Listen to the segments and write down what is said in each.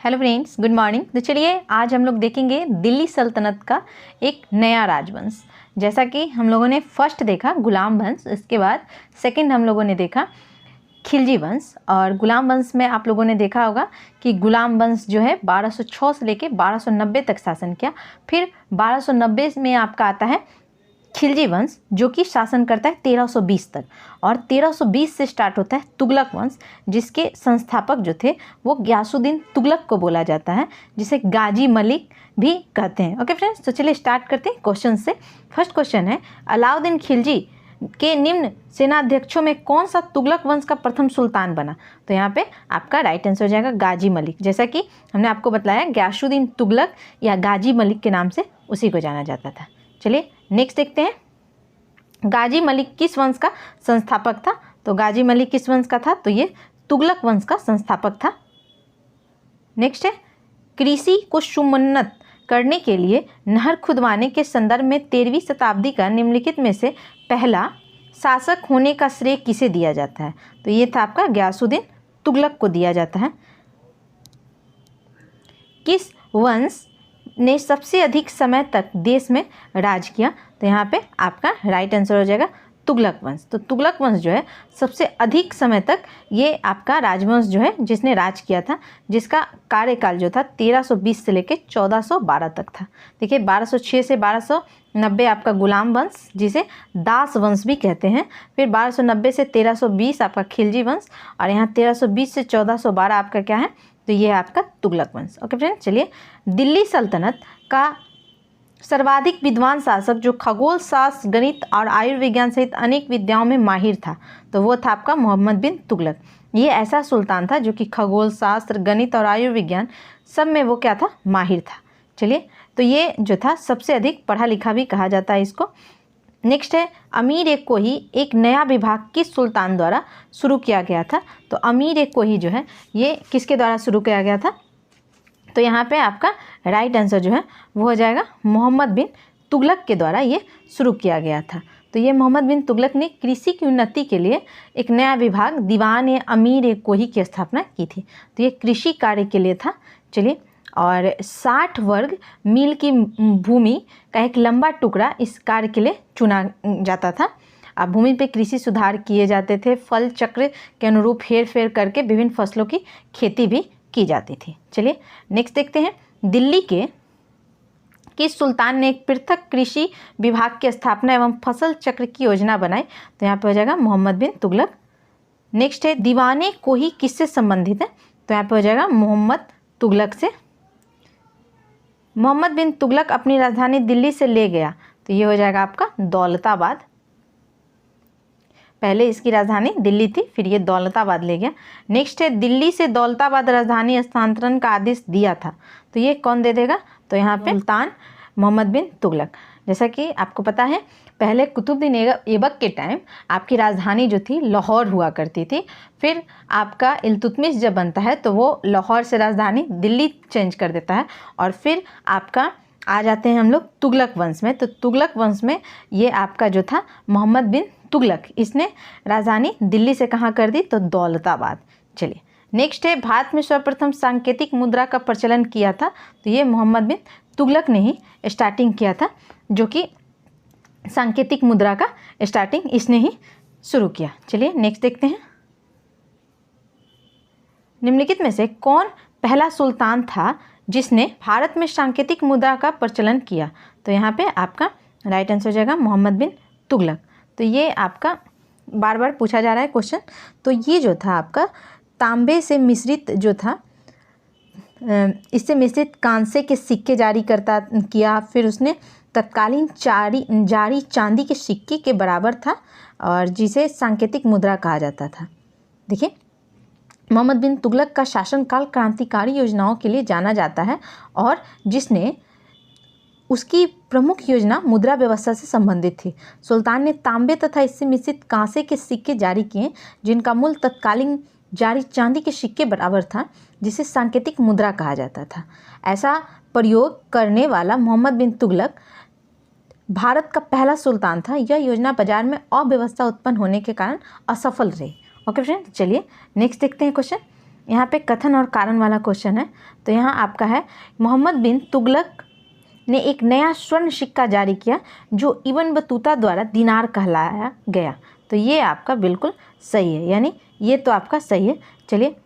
Hello friends, good morning. तो चलिए आज हम लोग देखेंगे दिल्ली सल्तनत का एक नया राजवंश। जैसा कि हम लोगों ने फर्स्ट देखा गुलाम वंश, इसके बाद सेकंड हम लोगों ने देखा खिलजी वंश। और गुलाम वंश में आप लोगों ने देखा होगा कि गुलाम वंश जो है 1206 से लेके 1290 तक शासन किया। फिर 1290 में आपका आता है खिलजी वंश जो कि शासन करता है 1320 तक, और 1320 से स्टार्ट होता है तुगलक वंश जिसके संस्थापक जो थे वो गयासुद्दीन तुगलक को बोला जाता है, जिसे गाजी मलिक भी कहते हैं। ओके फ्रेंड्स, तो चलिए स्टार्ट करते हैं क्वेश्चन से। फर्स्ट क्वेश्चन है, अलाउद्दीन खिलजी के निम्न सेनाध्यक्षों में कौन सा तुगलक वंश का प्रथम सुल्तान बना? तो यहाँ पे आपका राइट आंसर हो जाएगा गाजी मलिक। जैसा कि हमने आपको बताया गयासुद्दीन तुगलक या गाजी मलिक के नाम से उसी को जाना जाता था। चलिए नेक्स्ट देखते हैं, गाजी मलिक किस वंश का संस्थापक था? तो गाजी मलिक किस वंश का था? तो ये तुगलक वंश का संस्थापक था। नेक्स्ट है, कृषि को समुन्नत करने के लिए नहर खुदवाने के संदर्भ में 13वीं शताब्दी का निम्नलिखित में से पहला शासक होने का श्रेय किसे दिया जाता है? तो ये था आपका गयासुद्दीन तुगलक को दिया जाता है। किस वंश ने सबसे अधिक समय तक देश में राज किया? तो यहाँ पे आपका राइट आंसर हो जाएगा तुगलक वंश। तो तुगलक वंश जो है सबसे अधिक समय तक ये आपका राजवंश जो है जिसने राज किया था, जिसका कार्यकाल जो था 1320 से लेकर 1412 तक था। देखिए 1206 से 1290 आपका गुलाम वंश जिसे दास वंश भी कहते हैं, फिर 1290 से 1320 आपका खिलजी वंश, और यहाँ 1320 से 1412 आपका क्या है? तो ये है आपका तुगलक वंश। ओके फ्रेंड्स, चलिए दिल्ली सल्तनत का सर्वाधिक विद्वान शासक जो खगोल शास्त्र, गणित और आयुर्विज्ञान सहित अनेक विद्याओं में माहिर था, तो वो था आपका मोहम्मद बिन तुगलक। ये ऐसा सुल्तान था जो कि खगोल शास्त्र, गणित और आयुर्विज्ञान सब में वो क्या था? माहिर था। चलिए, तो ये जो था सबसे अधिक पढ़ा लिखा भी कहा जाता है इसको। नेक्स्ट है, अमीर-ए-कोही एक नया विभाग किस सुल्तान द्वारा शुरू किया गया था? तो अमीर-ए-कोही जो है ये किसके द्वारा शुरू किया गया था? तो यहाँ पे आपका राइट आंसर जो है वो हो जाएगा मोहम्मद बिन तुगलक के द्वारा ये शुरू किया गया था। तो ये मोहम्मद बिन तुगलक ने कृषि की उन्नति के लिए एक नया विभाग दीवान-ए-अमीर-ए-कोही की स्थापना की थी। तो ये कृषि कार्य के लिए था। चलिए, और 60 वर्ग मील की भूमि का एक लंबा टुकड़ा इस कार्य के लिए चुना जाता था। अब भूमि पे कृषि सुधार किए जाते थे, फल चक्र के अनुरूप हेर फेर करके विभिन्न फसलों की खेती भी की जाती थी। चलिए नेक्स्ट देखते हैं, दिल्ली के किस सुल्तान ने एक पृथक कृषि विभाग की स्थापना एवं फसल चक्र की योजना बनाई? तो यहाँ पे हो जाएगा मोहम्मद बिन तुगलक। नेक्स्ट है, दीवान-ए-कोही किससे संबंधित है? तो यहाँ पे हो जाएगा मोहम्मद तुगलक से। मोहम्मद बिन तुगलक अपनी राजधानी दिल्ली से ले गया, तो ये हो जाएगा आपका दौलताबाद। पहले इसकी राजधानी दिल्ली थी, फिर ये दौलताबाद ले गया। नेक्स्ट है, दिल्ली से दौलताबाद राजधानी स्थानांतरण का आदेश दिया था, तो ये कौन दे देगा? तो यहाँ पे सुल्तान मोहम्मद बिन तुगलक। जैसा कि आपको पता है पहले कुतुबुद्दीन ऐबक के टाइम आपकी राजधानी जो थी लाहौर हुआ करती थी, फिर आपका इल्तुतमिश जब बनता है तो वो लाहौर से राजधानी दिल्ली चेंज कर देता है, और फिर आपका आ जाते हैं हम लोग तुगलक वंश में। तो तुगलक वंश में ये आपका जो था मोहम्मद बिन तुगलक, इसने राजधानी दिल्ली से कहाँ कर दी? तो दौलताबाद। चलिए नेक्स्ट है, भारत में सर्वप्रथम सांकेतिक मुद्रा का प्रचलन किया था, तो ये मोहम्मद बिन तुगलक ने ही स्टार्टिंग किया था, जो कि सांकेतिक मुद्रा का स्टार्टिंग इसने ही शुरू किया। चलिए नेक्स्ट देखते हैं, निम्नलिखित में से कौन पहला सुल्तान था जिसने भारत में सांकेतिक मुद्रा का प्रचलन किया? तो यहाँ पे आपका राइट आंसर हो जाएगा मोहम्मद बिन तुगलक। तो ये आपका बार बार पूछा जा रहा है क्वेश्चन। तो ये जो था आपका तांबे से मिश्रित जो था, इससे मिश्रित कांसे के सिक्के जारी किया, फिर उसने तत्कालीन जारी चांदी के सिक्के के बराबर था, और जिसे सांकेतिक मुद्रा कहा जाता था। देखिए, मोहम्मद बिन तुगलक का शासनकाल क्रांतिकारी योजनाओं के लिए जाना जाता है, और जिसने उसकी प्रमुख योजना मुद्रा व्यवस्था से संबंधित थी। सुल्तान ने तांबे तथा इससे मिश्रित कांसे के सिक्के जारी किए जिनका मूल्य तत्कालीन जारी चांदी के सिक्के बराबर था, जिसे सांकेतिक मुद्रा कहा जाता था। ऐसा प्रयोग करने वाला मोहम्मद बिन तुगलक भारत का पहला सुल्तान था। यह योजना बाजार में अव्यवस्था उत्पन्न होने के कारण असफल रही। ओके फ्रेंड्स, चलिए नेक्स्ट देखते हैं क्वेश्चन, यहाँ पे कथन और कारण वाला क्वेश्चन है। तो यहाँ आपका है मोहम्मद बिन तुगलक ने एक नया स्वर्ण सिक्का जारी किया जो इब्न बतूता द्वारा दिनार कहलाया गया। तो ये आपका बिल्कुल सही है, यानी ये तो आपका सही है। चलिए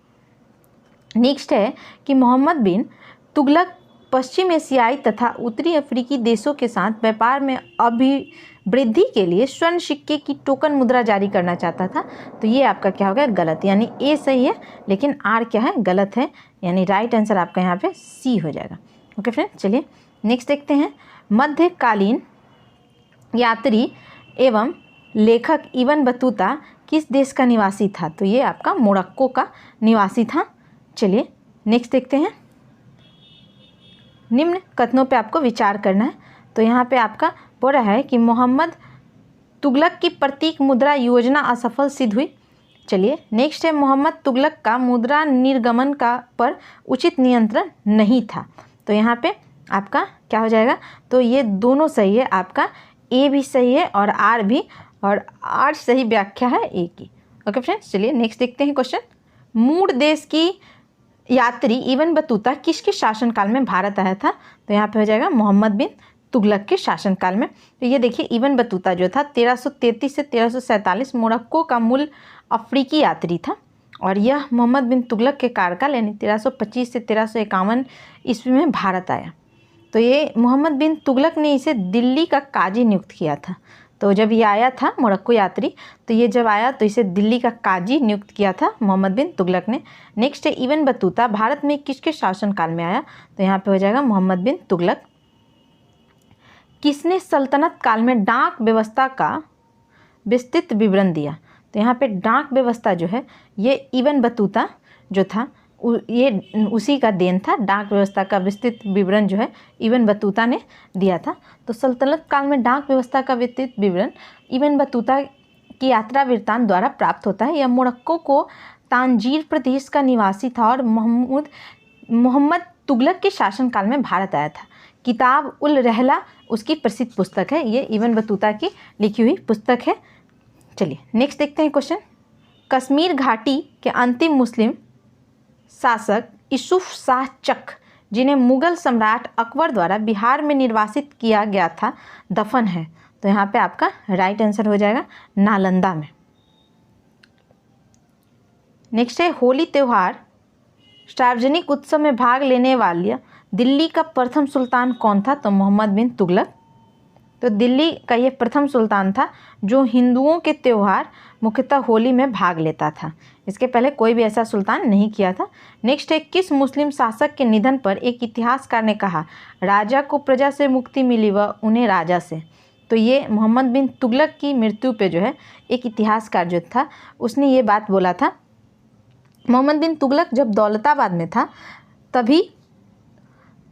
नेक्स्ट है कि मोहम्मद बिन तुगलक पश्चिम एशियाई तथा उत्तरी अफ्रीकी देशों के साथ व्यापार में अभिवृद्धि के लिए स्वर्ण सिक्के की टोकन मुद्रा जारी करना चाहता था। तो ये आपका क्या हो गया, गलत, यानी ए सही है लेकिन आर क्या है, गलत है, यानी राइट आंसर आपका यहाँ पे सी हो जाएगा। ओके फ्रेंड, चलिए नेक्स्ट देखते हैं। मध्यकालीन यात्री एवं लेखक इब्न बतूता किस देश का निवासी था? तो ये आपका मोरक्को का निवासी था। चलिए नेक्स्ट देखते हैं। निम्न कथनों पे आपको विचार करना है। तो यहाँ पे आपका बोल रहा है कि मोहम्मद तुगलक की प्रतीक मुद्रा योजना असफल सिद्ध हुई। चलिए नेक्स्ट है मोहम्मद तुगलक का मुद्रा निर्गमन का पर उचित नियंत्रण नहीं था। तो यहाँ पे आपका क्या हो जाएगा, तो ये दोनों सही है, आपका ए भी सही है और आर भी, और आर सही व्याख्या है ए की। ओके फ्रेंड्स, चलिए नेक्स्ट देखते हैं क्वेश्चन। मूल देश की यात्री इब्न बतूता किसके शासनकाल में भारत आया था? तो यहाँ पे हो जाएगा मोहम्मद बिन तुगलक के शासनकाल में। तो ये देखिए इब्न बतूता जो था 1333 से 1347 मोरक्को का मूल अफ्रीकी यात्री था, और यह मोहम्मद बिन तुगलक के कार्यकाल यानी 1325 से 1351 ईस्वी में भारत आया। तो ये मोहम्मद बिन तुगलक ने इसे दिल्ली का काजी नियुक्त किया था। तो जब ये आया था मोरक्को यात्री, तो ये जब आया तो इसे दिल्ली का काजी नियुक्त किया था मोहम्मद बिन तुगलक ने। नेक्स्ट है इब्न बतूता भारत में किसके शासनकाल में आया? तो यहाँ पे हो जाएगा मोहम्मद बिन तुगलक। किसने सल्तनत काल में डाक व्यवस्था का विस्तृत विवरण दिया? तो यहाँ पे डाक व्यवस्था जो है ये इब्न बतूता जो था ये उसी का देन था। डाक व्यवस्था का विस्तृत विवरण जो है इब्न बतूता ने दिया था। तो सल्तनत काल में डाक व्यवस्था का विस्तृत विवरण इब्न बतूता की यात्रा वृत्तांत द्वारा प्राप्त होता है। यह मोरक्को को तांजीर प्रदेश का निवासी था और मोहम्मद तुगलक के शासनकाल में भारत आया था। किताब उल रहला उसकी प्रसिद्ध पुस्तक है, ये इब्न बतूता की लिखी हुई पुस्तक है। चलिए नेक्स्ट देखते हैं क्वेश्चन। कश्मीर घाटी के अंतिम मुस्लिम शासक यूसुफ शाह चक, जिन्हें मुगल सम्राट अकबर द्वारा बिहार में निर्वासित किया गया था, दफन है। तो यहाँ पे आपका राइट आंसर हो जाएगा नालंदा में। नेक्स्ट है होली त्यौहार सार्वजनिक उत्सव में भाग लेने वाले दिल्ली का प्रथम सुल्तान कौन था? तो मोहम्मद बिन तुगलक। तो दिल्ली का ये प्रथम सुल्तान था जो हिंदुओं के त्यौहार मुख्यतः होली में भाग लेता था। इसके पहले कोई भी ऐसा सुल्तान नहीं किया था। नेक्स्ट है किस मुस्लिम शासक के निधन पर एक इतिहासकार ने कहा राजा को प्रजा से मुक्ति मिली व उन्हें राजा से? तो ये मोहम्मद बिन तुगलक की मृत्यु पे जो है एक इतिहासकार जो था उसने ये बात बोला था। मोहम्मद बिन तुगलक जब दौलताबाद में था तभी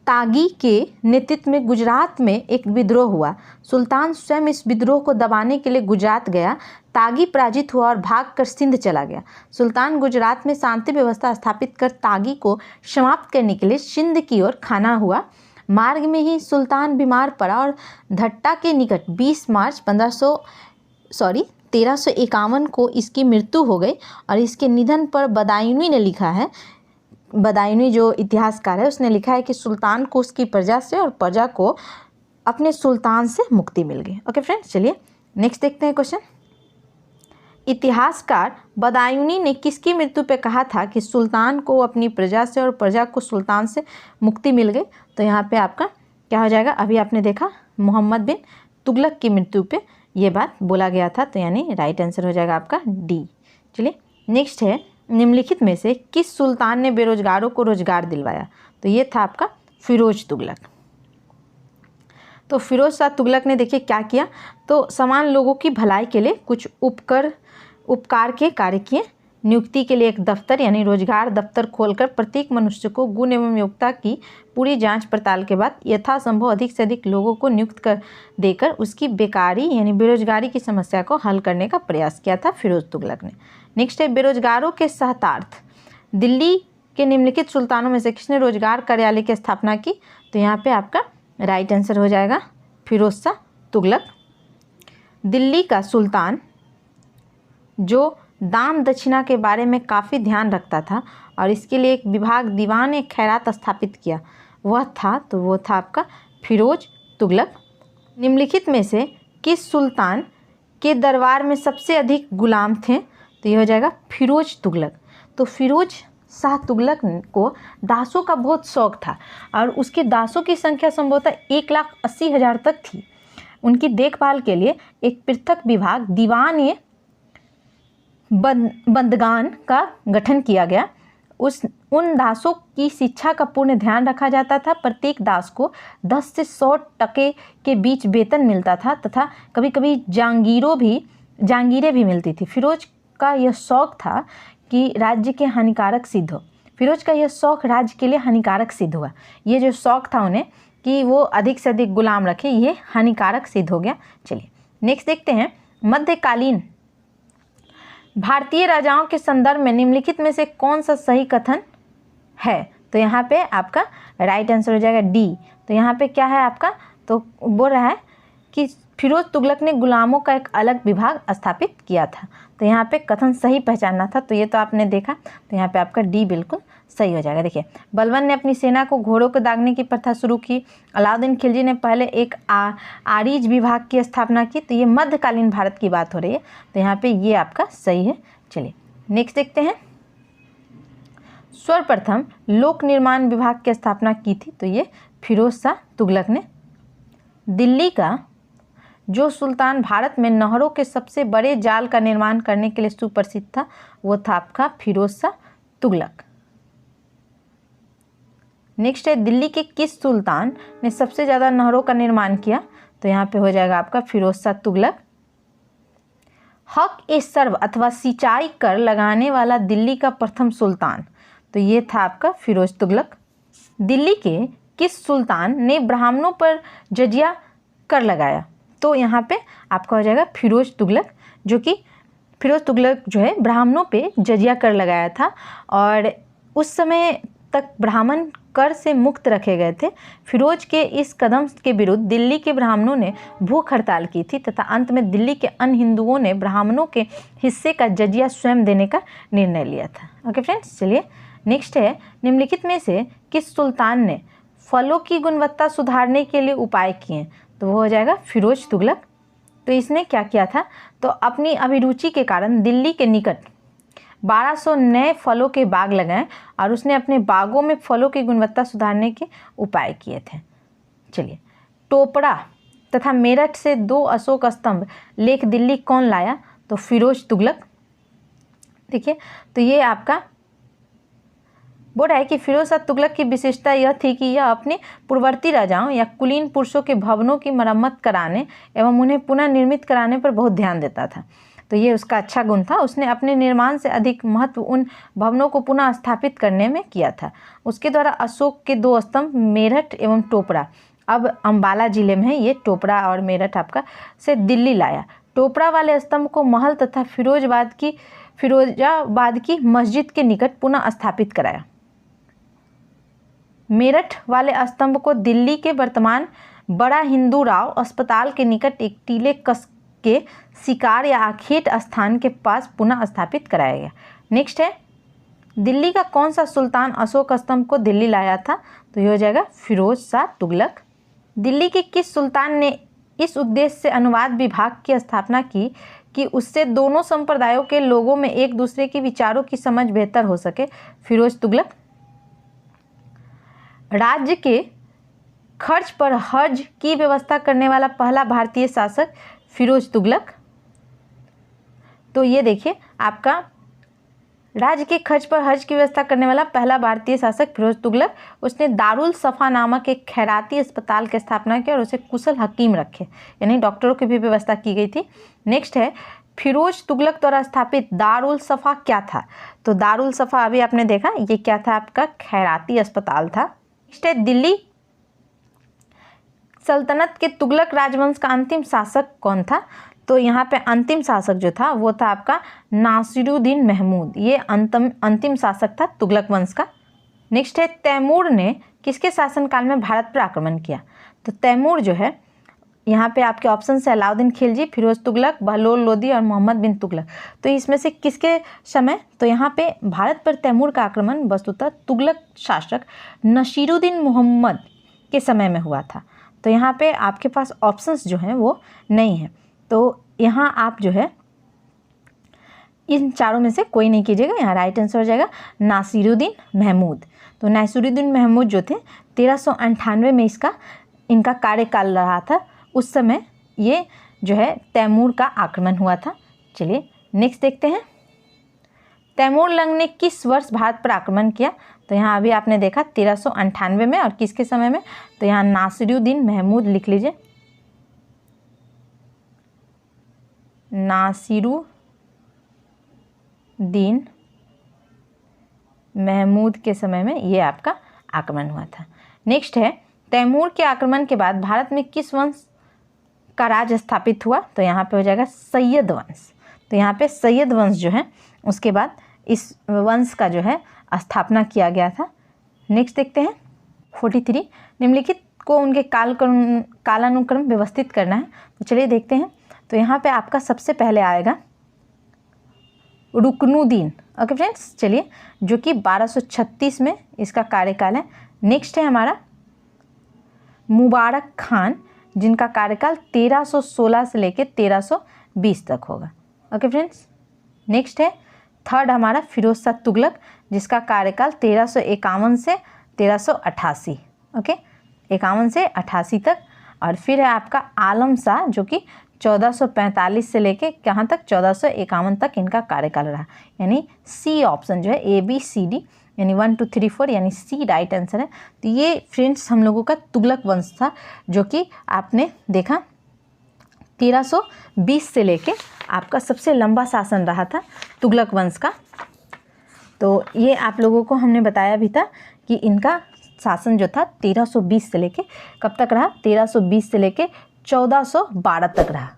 तागी के नेतृत्व में गुजरात में एक विद्रोह हुआ। सुल्तान स्वयं इस विद्रोह को दबाने के लिए गुजरात गया। तागी पराजित हुआ और भागकर सिंध चला गया। सुल्तान गुजरात में शांति व्यवस्था स्थापित कर तागी को समाप्त करने के लिए सिंध की ओर खाना हुआ। मार्ग में ही सुल्तान बीमार पड़ा और धट्टा के निकट 20 मार्च 1351 को इसकी मृत्यु हो गई। और इसके निधन पर बदायूनी ने लिखा है, बदायूनी जो इतिहासकार है उसने लिखा है कि सुल्तान को उसकी प्रजा से और प्रजा को अपने सुल्तान से मुक्ति मिल गई। ओके फ्रेंड्स, चलिए नेक्स्ट देखते हैं क्वेश्चन। इतिहासकार बदायूनी ने किसकी मृत्यु पे कहा था कि सुल्तान को अपनी प्रजा से और प्रजा को सुल्तान से मुक्ति मिल गई? तो यहाँ पे आपका क्या हो जाएगा, अभी आपने देखा मोहम्मद बिन तुगलक की मृत्यु पे ये बात बोला गया था। तो यानी राइट आंसर हो जाएगा आपका डी। चलिए नेक्स्ट है निम्नलिखित में से किस सुल्तान ने बेरोजगारों को रोजगार दिलवाया? तो ये था आपका फिरोज तुगलक। तो फिरोज शाह तुगलक ने देखिए क्या किया, तो समान लोगों की भलाई के लिए कुछ उपकार के कार्य किए। नियुक्ति के लिए एक दफ्तर यानी रोजगार दफ्तर खोलकर प्रत्येक मनुष्य को गुण एवं योग्यता की पूरी जांच पड़ताल के बाद यथासंभव अधिक से अधिक लोगों को नियुक्त कर देकर उसकी बेकारी यानी बेरोजगारी की समस्या को हल करने का प्रयास किया था फिरोज तुगलक ने। नेक्स्ट है बेरोजगारों के सहतार्थ दिल्ली के निम्नलिखित सुल्तानों में से किसने रोजगार कार्यालय की स्थापना की? तो यहाँ पे आपका राइट आंसर हो जाएगा फिरोज शाह तुगलक। दिल्ली का सुल्तान जो दान दक्षिणा के बारे में काफ़ी ध्यान रखता था और इसके लिए एक विभाग दीवान ए खैरात स्थापित किया, वो था आपका फिरोज तुगलक। निम्नलिखित में से किस सुल्तान के दरबार में सबसे अधिक गुलाम थे? तो ये हो जाएगा फिरोज तुगलक। तो फिरोज शाह तुगलक को दासों का बहुत शौक था और उसके दासों की संख्या संभवतः 1,80,000 तक थी। उनकी देखभाल के लिए एक पृथक विभाग दीवान ए बंदगान का गठन किया गया। उन दासों की शिक्षा का पूर्ण ध्यान रखा जाता था। प्रत्येक दास को 10 से 100 टके के बीच वेतन मिलता था तथा कभी कभी जांगीरें भी मिलती थी। फिरोज का यह शौक था कि राज्य के हानिकारक सिद्ध हो। फिरोज का यह शौक राज्य के लिए हानिकारक सिद्ध हुआ। ये जो शौक था उन्हें कि वो अधिक से अधिक गुलाम रखे, ये हानिकारक सिद्ध हो गया। चलिए नेक्स्ट देखते हैं, मध्यकालीन भारतीय राजाओं के संदर्भ में निम्नलिखित में से कौन सा सही कथन है? तो यहाँ पे आपका राइट आंसर हो जाएगा डी। तो यहाँ पे क्या है आपका, तो बोल रहा है कि फिरोज तुगलक ने गुलामों का एक अलग विभाग स्थापित किया था। तो यहाँ पे कथन सही पहचानना था, तो ये तो आपने देखा। तो यहाँ पे आपका डी बिल्कुल सही हो जाएगा। देखिए, बलबन ने अपनी सेना को घोड़ों को दागने की प्रथा शुरू की। अलाउद्दीन खिलजी ने पहले एक आरिज विभाग की स्थापना की। तो ये मध्यकालीन भारत की बात हो रही है, तो यहाँ पे ये आपका सही है। चलिए नेक्स्ट देखते हैं, सर्वप्रथम लोक निर्माण विभाग की स्थापना की थी। तो ये फिरोज शाह तुगलक ने। दिल्ली का जो सुल्तान भारत में नहरों के सबसे बड़े जाल का निर्माण करने के लिए सुप्रसिद्ध था, वो था आपका फिरोज शाह तुगलक। नेक्स्ट है, दिल्ली के किस सुल्तान ने सबसे ज़्यादा नहरों का निर्माण किया? तो यहाँ पे हो जाएगा आपका फिरोज शाह तुगलक। हक ए सर्व अथवा सिंचाई कर लगाने वाला दिल्ली का प्रथम सुल्तान, तो ये था आपका फिरोज तुगलक। दिल्ली के किस सुल्तान ने ब्राह्मणों पर जजिया कर लगाया? तो यहाँ पे आपका हो जाएगा फिरोज तुगलक, जो कि फिरोज तुगलक जो है ब्राह्मणों पे जजिया कर लगाया था और उस समय तक ब्राह्मण कर से मुक्त रखे गए थे। फिरोज के इस कदम के विरुद्ध दिल्ली के ब्राह्मणों ने भूख हड़ताल की थी तथा अंत में दिल्ली के अन्य हिंदुओं ने ब्राह्मणों के हिस्से का जजिया स्वयं देने का निर्णय लिया था। ओके फ्रेंड्स, चलिए नेक्स्ट है, निम्नलिखित में से किस सुल्तान ने फलों की गुणवत्ता सुधारने के लिए उपाय किए? तो वो हो जाएगा फिरोज तुगलक। तो इसने क्या किया था, तो अपनी अभिरुचि के कारण दिल्ली के निकट 1200 नए फलों के बाग लगाए और उसने अपने बागों में फलों की गुणवत्ता सुधारने के उपाय किए थे। चलिए, टोपड़ा तथा मेरठ से 2 अशोक स्तंभ लेख दिल्ली कौन लाया? तो फिरोज तुगलक। देखिए, तो ये आपका बोल रहा है कि फिरोज शाह तुगलक की विशेषता यह थी कि यह अपने पूर्ववर्ती राजाओं या कुलीन पुरुषों के भवनों की मरम्मत कराने एवं उन्हें पुनः निर्मित कराने पर बहुत ध्यान देता था। तो ये उसका अच्छा गुण था। उसने अपने निर्माण से अधिक महत्व उन भवनों को पुनः स्थापित करने में किया था। उसके द्वारा अशोक के 2 स्तंभ मेरठ एवं टोपड़ा, अब अम्बाला जिले में है ये टोपड़ा और मेरठ आपका, से दिल्ली लाया। टोपड़ा वाले स्तंभ को महल तथा फिरोजाबाद की मस्जिद के निकट पुनः स्थापित कराया। मेरठ वाले स्तंभ को दिल्ली के वर्तमान बड़ा हिंदू राव अस्पताल के निकट एक टीले कस के शिकार या आखेट स्थान के पास पुनः स्थापित कराया गया। नेक्स्ट है, दिल्ली का कौन सा सुल्तान अशोक स्तंभ को दिल्ली लाया था? तो ये हो जाएगा फिरोज शाह तुगलक। दिल्ली के किस सुल्तान ने इस उद्देश्य से अनुवाद विभाग की स्थापना की कि उससे दोनों संप्रदायों के लोगों में एक दूसरे के विचारों की समझ बेहतर हो सके? फिरोज तुगलक। राज्य के खर्च पर हज की व्यवस्था करने वाला पहला भारतीय शासक फिरोज तुगलक। तो ये देखिए, आपका राज्य के खर्च पर हज की व्यवस्था करने वाला पहला भारतीय शासक फिरोज तुगलक। उसने दारुल सफ़ा नामक एक खैराती अस्पताल की स्थापना की और उसे कुशल हकीम रखे, यानी डॉक्टरों की भी व्यवस्था की गई थी। नेक्स्ट है, फिरोज तुगलक द्वारा स्थापित दारुल सफ़ा क्या था? तो दारुल सफ़ा अभी आपने देखा, ये क्या था? आपका खैराती अस्पताल था। नेक्स्ट है, दिल्ली सल्तनत के तुगलक राजवंश का अंतिम शासक कौन था? तो यहाँ पे अंतिम शासक जो था वो था आपका नासिरुद्दीन महमूद। ये अंतिम शासक था तुगलक वंश का। नेक्स्ट है, तैमूर ने किसके शासनकाल में भारत पर आक्रमण किया? तो तैमूर जो है यहाँ पे आपके ऑप्शन है अलाउद्दीन खिलजी, फिरोज तुगलक, बहलोल लोदी और मोहम्मद बिन तुगलक। तो इसमें से किसके समय? तो यहाँ पे भारत पर तैमूर का आक्रमण वस्तुतः तुगलक शासक नसीरुद्दीन मोहम्मद के समय में हुआ था। तो यहाँ पे आपके पास ऑप्शंस जो हैं वो नहीं है, तो यहाँ आप जो है इन चारों में से कोई नहीं कीजिएगा। यहाँ राइट आंसर हो जाएगा नासिरुद्दीन महमूद। तो नासिरुद्दीन महमूद जो थे 1398 में इनका कार्यकाल रहा था। उस समय ये जो है तैमूर का आक्रमण हुआ था। चलिए नेक्स्ट देखते हैं। तैमूर लंग ने किस वर्ष भारत पर आक्रमण किया? तो यहाँ अभी आपने देखा 1398 में, और किसके समय में? तो यहाँ नासिरुद्दीन महमूद लिख लीजिए, नासिरुद्दीन महमूद के समय में ये आपका आक्रमण हुआ था। नेक्स्ट है तैमूर के आक्रमण के बाद भारत में किस वंश का राज स्थापित हुआ? तो यहाँ पे हो जाएगा सैयद वंश। तो यहाँ पे सैयद वंश जो है उसके बाद इस वंश का जो है स्थापना किया गया था। नेक्स्ट देखते हैं 43 निम्नलिखित को उनके कालानुक्रम व्यवस्थित करना है। तो चलिए देखते हैं। तो यहाँ पे आपका सबसे पहले आएगा रुकनुद्दीन। ओके फ्रेंड्स, चलिए, जो कि 1236 में इसका कार्यकाल है। नेक्स्ट है हमारा मुबारक खान, जिनका कार्यकाल 1316 से लेकर 1320 तक होगा। ओके फ्रेंड्स, नेक्स्ट है थर्ड हमारा फिरोज शाह तुगलक, जिसका कार्यकाल 1351 से 1388। ओके, 51 से 88 तक। और फिर है आपका आलम शाह, जो कि 1445 से लेके कहाँ तक? 1451 तक इनका कार्यकाल रहा। यानी सी ऑप्शन जो है ABCD यानी 1 2 3 4 यानी सी राइट आंसर है। तो ये फ्रेंड्स हम लोगों का तुगलक वंश था, जो कि आपने देखा 1320 से लेके आपका सबसे लंबा शासन रहा था तुगलक वंश का। तो ये आप लोगों को हमने बताया भी था कि इनका शासन जो था 1320 से लेके कब तक रहा? 1320 से लेके 1412 तक रहा।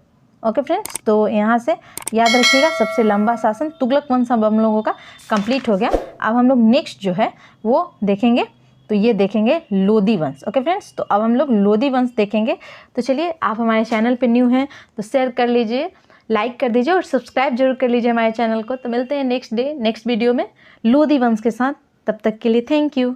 ओके फ्रेंड्स, तो यहाँ से याद रखिएगा सबसे लंबा शासन तुगलक वंश अब हम लोगों का कंप्लीट हो गया। अब हम लोग नेक्स्ट जो है वो देखेंगे, तो ये देखेंगे लोदी वंश। ओके फ्रेंड्स, तो अब हम लोग लोदी वंश देखेंगे। तो चलिए, आप हमारे चैनल पे न्यू हैं तो शेयर कर लीजिए, लाइक कर दीजिए और सब्सक्राइब जरूर कर लीजिए हमारे चैनल को। तो मिलते हैं नेक्स्ट वीडियो में लोदी वंश के साथ। तब तक के लिए थैंक यू।